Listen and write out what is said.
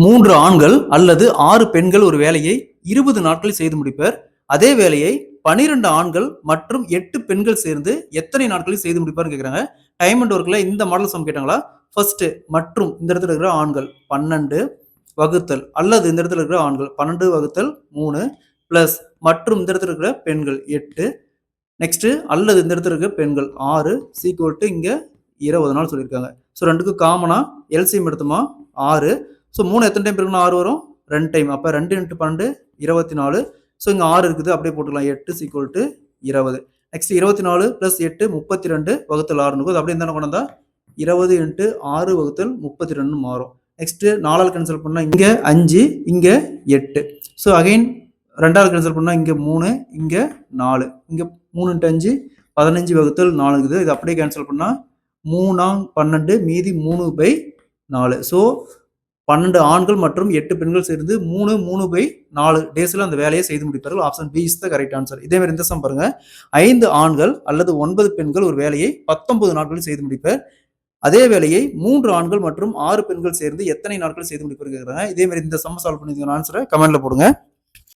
3 ஆண்கள் அல்லது 6 பெண்கள் ஒரு வேலையை 20 நாட்களில் செய்து முடிப்பர். அதே வேலையை 12 ஆண்கள் மற்றும் 8 பெண்கள் சேர்ந்து எத்தனை நாட்களில் செய்து முடிப்பார்னு கேக்குறாங்க. டைம் அண்ட் ஒர்க்ல இந்த மாடல் சம் கேட்டாங்களா? ஃபர்ஸ்ட் மற்றும் இந்த இடத்துல இருக்கிற ஆண்கள் 12 வகுத்தல் அல்லது இந்த இடத்துல இருக்கிற ஆண்கள் 12 வகுத்தல் 3 பிளஸ் மற்றும் இந்த இடத்துல இருக்கிற பெண்கள் 8 நெக்ஸ்ட் அல்லது இந்த இடத்துல இருக்கிற பெண்கள் 6 சீக்வல் டு இங்க 20 நாள் சொல்லியிருக்காங்க. ஸோ ரெண்டுக்கும் காமனா எல்சிஎம் எடுத்தோமா 6. ஸோ 3 எத்தனை டைம் இருக்குன்னா 6 வரும் 2 டைம். அப்போ 2 × 12 24. ஸோ இங்கே 6 இருக்குது அப்படியே போட்டுக்கலாம் 8 சீக்வல் டு 20. நெக்ஸ்ட் 24 + 8 32 வகுத்தல் 6 இருக்கும். அப்படியே என்ன கொண்டு வந்தா 20 × 6 வகுத்தல் 32 மாறும். நெக்ஸ்ட் 4ஆல் கேன்சல் பண்ணா இங்க 5 இங்க 8. ஸோ அகைன் 2ஆல் கேன்சல் பண்ணா இங்க 3 இங்க 4 இங்க 3 × 5 15 வகுத்தல் 4 இருக்குது. இது அப்படியே கேன்சல் பண்ணா 3 12 மீதி 3/4. ஸோ 12 ஆண்கள் மற்றும் 8 பெண்கள் சேர்ந்து 3/4 டேஸ்ல அந்த வேலையை செய்து முடிப்பார்கள். Option B is the correct answer. இதே மாதிரி இந்த சம் பாருங்க. 5 ஆண்கள் அல்லது 9 பெண்கள் ஒரு வேலையை 19 நாட்களில் செய்து முடிப்பர். அதே வேலையை 3 ஆண்கள் மற்றும் 6 பெண்கள் சேர்ந்து எத்தனை நாட்கள் செய்து முடிப்பர் கேக்குறாங்க. இதே மாதிரி இந்த சம் சால்வ் பண்ணி ஆன்சரை கமெண்ட்ல போடுங்க.